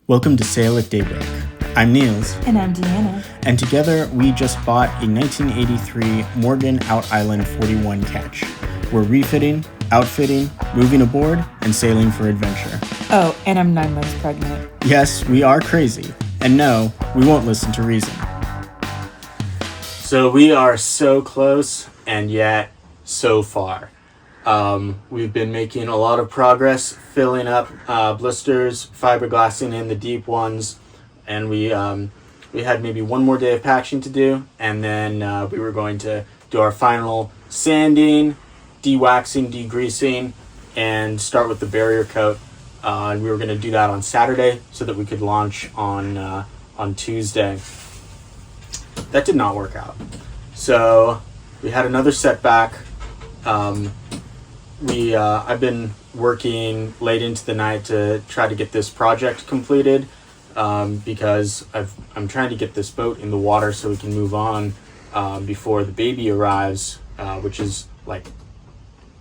Welcome to Sail at Daybreak. I'm Niels. And I'm Deanna. And together we just bought a 1983 Morgan Out Island 41 catch. We're refitting, outfitting, moving aboard, and sailing for adventure. Oh, and I'm 9 months pregnant. Yes, we are crazy. And no, we won't listen to reason. So we are so close, and yet so far. We've been making a lot of progress, filling up blisters, fiberglassing in the deep ones, and we had maybe one more day of patching to do, and then we were going to do our final sanding, de-waxing, de-greasing, and start with the barrier coat. And we were going to do that on Saturday so that we could launch on Tuesday. That did not work out. So we had another setback. I've been working late into the night to try to get this project completed because I'm trying to get this boat in the water so we can move on before the baby arrives, which is like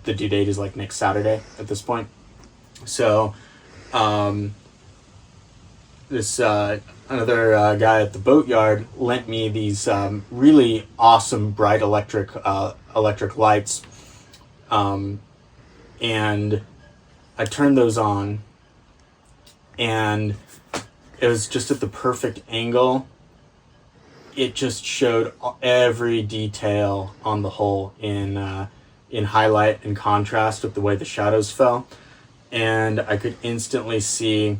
the due date is like next Saturday at this point. So this another guy at the boatyard lent me these really awesome bright electric lights. And I turned those on, and it was just at the perfect angle. It just showed every detail on the hull in highlight and contrast with the way the shadows fell. And I could instantly see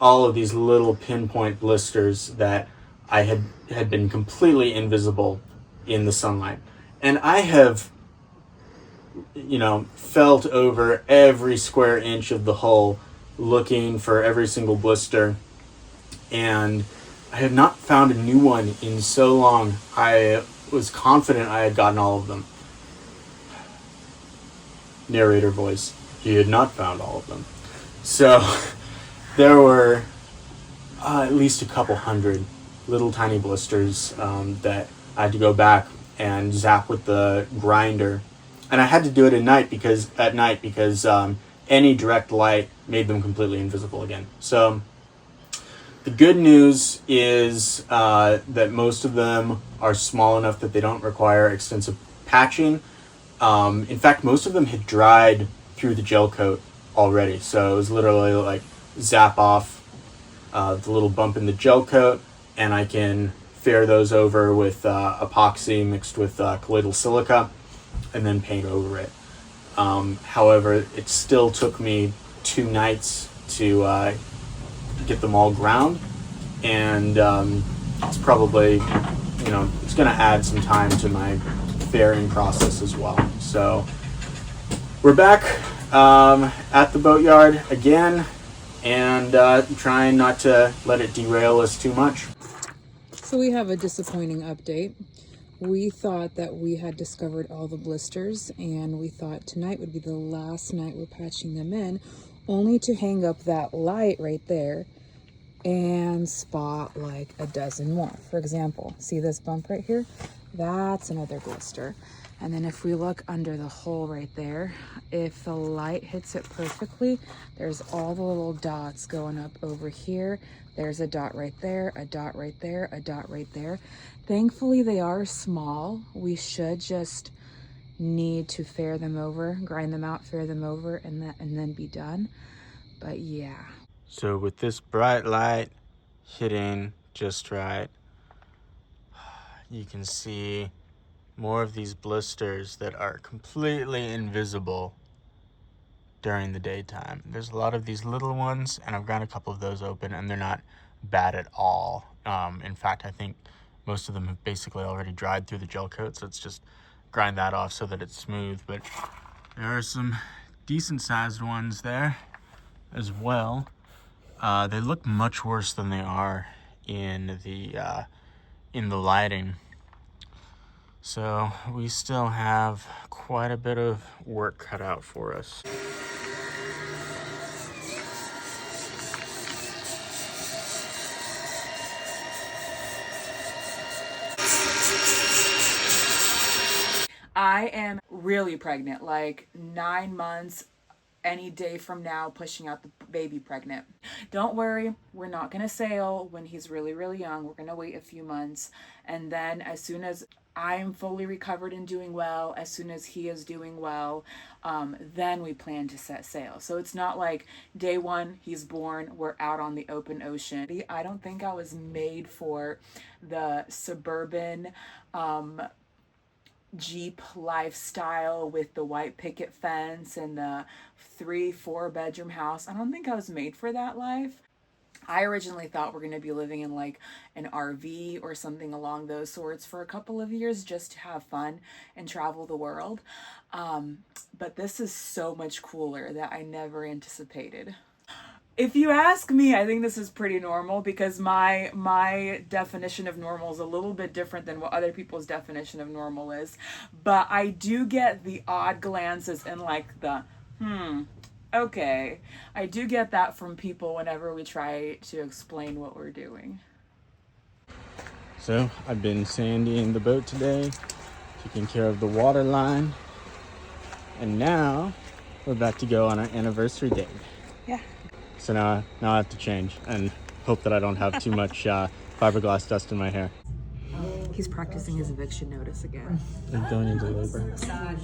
all of these little pinpoint blisters that I had been completely invisible in the sunlight. And I have felt over every square inch of the hull looking for every single blister, and I had not found a new one in so long. I was confident I had gotten all of them. Narrator voice, he had not found all of them. So there were at least a couple hundred little tiny blisters that I had to go back and zap with the grinder. And I had to do it at night because any direct light made them completely invisible again. So the good news is that most of them are small enough that they don't require extensive patching. In fact, most of them had dried through the gel coat already. So it was literally like zap off the little bump in the gel coat, and I can fair those over with epoxy mixed with colloidal silica, and then paint over it. However, it still took me 2 nights to get them all ground, and it's probably, it's going to add some time to my fairing process as well. So we're back at the boatyard again, and trying not to let it derail us too much. So we have a disappointing update. We thought that we had discovered all the blisters, and we thought tonight would be the last night we're patching them in, only to hang up that light right there and spot like a dozen more. For example, see this bump right here? That's another blister. And then if we look under the hole right there, if the light hits it perfectly, there's all the little dots going up over here. There's a dot right there, a dot right there, a dot right there. Thankfully, they are small. We should just need to fair them over, grind them out, fair them over, and then be done. But yeah. So with this bright light hitting just right, you can see more of these blisters that are completely invisible during the daytime. There's a lot of these little ones, and I've got a couple of those open, and they're not bad at all. In fact, I think most of them have basically already dried through the gel coat, so it's just grind that off so that it's smooth. But there are some decent sized ones there as well. They look much worse than they are in the lighting. So we still have quite a bit of work cut out for us. I am really pregnant, like 9 months any day from now pushing out the baby pregnant. Don't worry, we're not going to sail when he's really, really young. We're going to wait a few months. And then as soon as I'm fully recovered and doing well, as soon as he is doing well, then we plan to set sail. So it's not like day one, he's born, we're out on the open ocean. I don't think I was made for the suburban Jeep lifestyle with the white picket fence and the 3-4 bedroom house. I don't think I was made for that life. I originally thought we're going to be living in like an RV or something along those sorts for a couple of years just to have fun and travel the world. But this is so much cooler that I never anticipated. If you ask me, I think this is pretty normal because my definition of normal is a little bit different than what other people's definition of normal is. But I do get the odd glances and like the, okay. I do get that from people whenever we try to explain what we're doing. So I've been sanding the boat today, taking care of the water line, and now we're about to go on our anniversary date. Yeah. So now I have to change and hope that I don't have too much fiberglass dust in my hair. He's practicing his eviction notice again. I'm going into labor.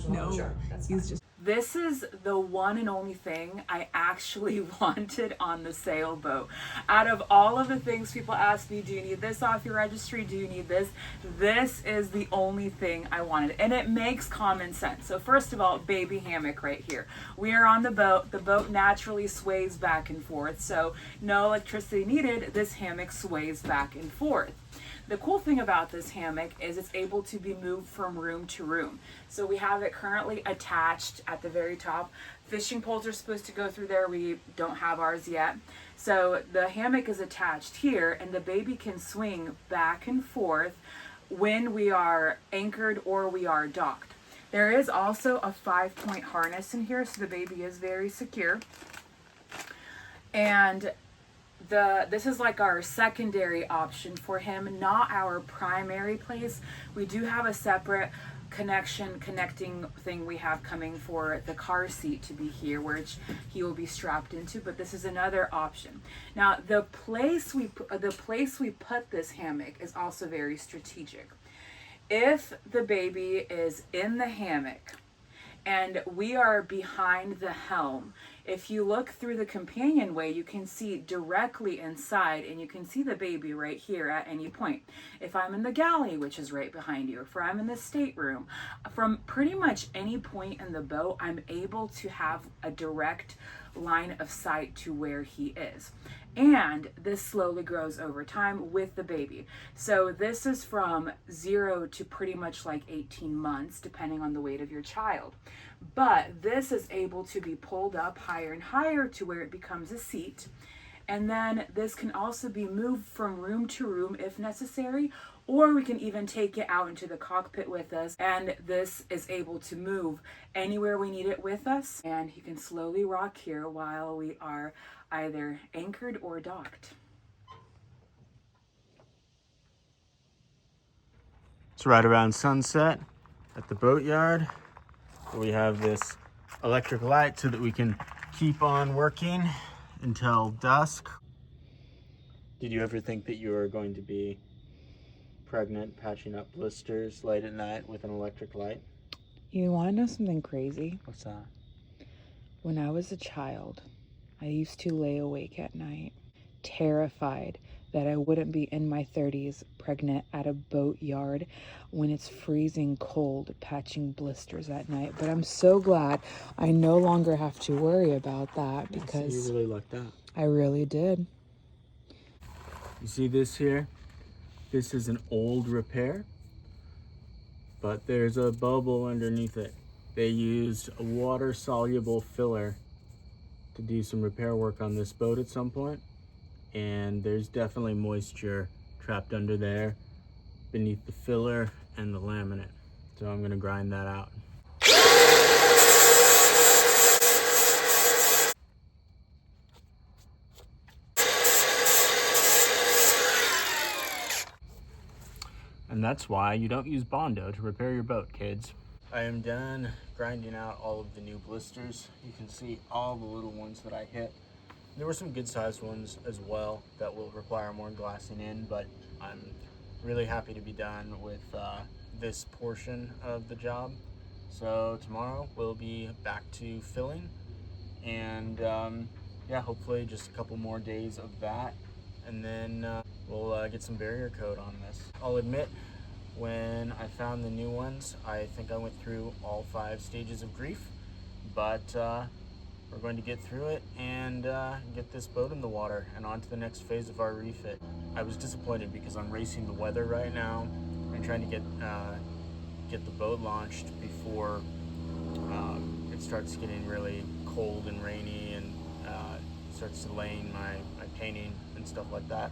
No, he's just... This is the one and only thing I actually wanted on the sailboat. Out of all of the things people ask me, do you need this off your registry? Do you need this? This is the only thing I wanted. And it makes common sense. So first of all, baby hammock right here. We are on the boat. The boat naturally sways back and forth. So no electricity needed. This hammock sways back and forth. The cool thing about this hammock is it's able to be moved from room to room. So we have it currently attached at the very top. Fishing poles are supposed to go through there. We don't have ours yet. So the hammock is attached here and the baby can swing back and forth when we are anchored or we are docked. There is also a 5-point harness in here, so the baby is very secure. And this is like our secondary option for him, not our primary place. We do have a separate connecting thing we have coming for the car seat to be here, which he will be strapped into, but this is another option. Now the place we put this hammock is also very strategic. If the baby is in the hammock and we are behind the helm, if you look through the companionway, you can see directly inside and you can see the baby right here at any point. If I'm in the galley, which is right behind you, if I'm in the stateroom, from pretty much any point in the boat, I'm able to have a direct line of sight to where he is. And this slowly grows over time with the baby. So this is from 0 to pretty much like 18 months, depending on the weight of your child. But this is able to be pulled up higher and higher to where it becomes a seat. And then this can also be moved from room to room if necessary, or we can even take it out into the cockpit with us. And this is able to move anywhere we need it with us. And he can slowly rock here while we are either anchored or docked. It's right around sunset at the boatyard. We have this electric light so that we can keep on working until dusk. Did you ever think that you were going to be pregnant, patching up blisters late at night with an electric light? You want to know something crazy? What's that? When I was a child, I used to lay awake at night, terrified that I wouldn't be in my 30s pregnant at a boatyard when it's freezing cold, patching blisters at night. But I'm so glad I no longer have to worry about that because so you really lucked out. I really did. You see this here? This is an old repair, but there's a bubble underneath it. They used a water-soluble filler to do some repair work on this boat at some point, and there's definitely moisture trapped under there beneath the filler and the laminate. So I'm gonna grind that out. And that's why you don't use Bondo to repair your boat, kids. I am done grinding out all of the new blisters. You can see all the little ones that I hit. There were some good sized ones as well that will require more glassing in, but I'm really happy to be done with this portion of the job. So tomorrow we'll be back to filling, and yeah, hopefully just a couple more days of that, and then we'll get some barrier coat on this. I'll admit, when I found the new ones, I think I went through all 5 stages of grief, but we're going to get through it and get this boat in the water and on to the next phase of our refit. I was disappointed because I'm racing the weather right now and trying to get the boat launched before it starts getting really cold and rainy and starts delaying my painting and stuff like that.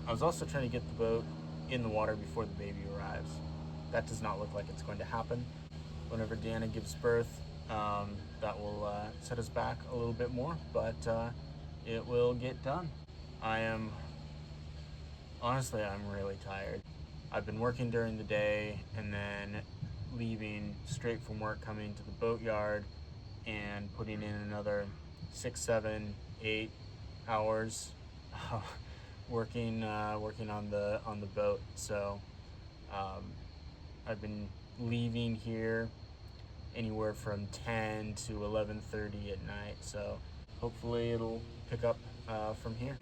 I was also trying to get the boat in the water before the baby arrives. That does not look like it's going to happen. Whenever Deanna gives birth, that will set us back a little bit more, but it will get done. Honestly, I'm really tired. I've been working during the day and then leaving straight from work, coming to the boat yard and putting in another 6, 7, 8 hours working on the boat. So I've been leaving here anywhere from 10 to 11:30 at night, so hopefully it'll pick up from here.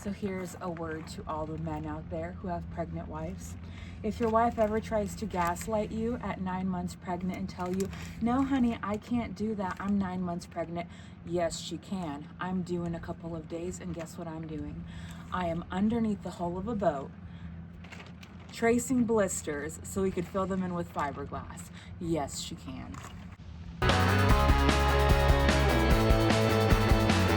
So here's a word to all the men out there who have pregnant wives. If your wife ever tries to gaslight you at 9 months pregnant and tell you, no honey, I can't do that, I'm 9 months pregnant. Yes, she can. I'm due in a couple of days, and guess what I'm doing? I am underneath the hull of a boat, tracing blisters so we could fill them in with fiberglass. Yes, she can.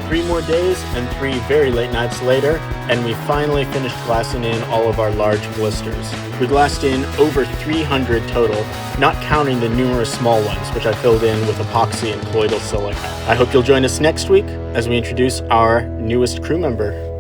3 more days and 3 very late nights later, and we finally finished glassing in all of our large blisters. We glassed in over 300 total, not counting the numerous small ones, which I filled in with epoxy and colloidal silica. I hope you'll join us next week as we introduce our newest crew member.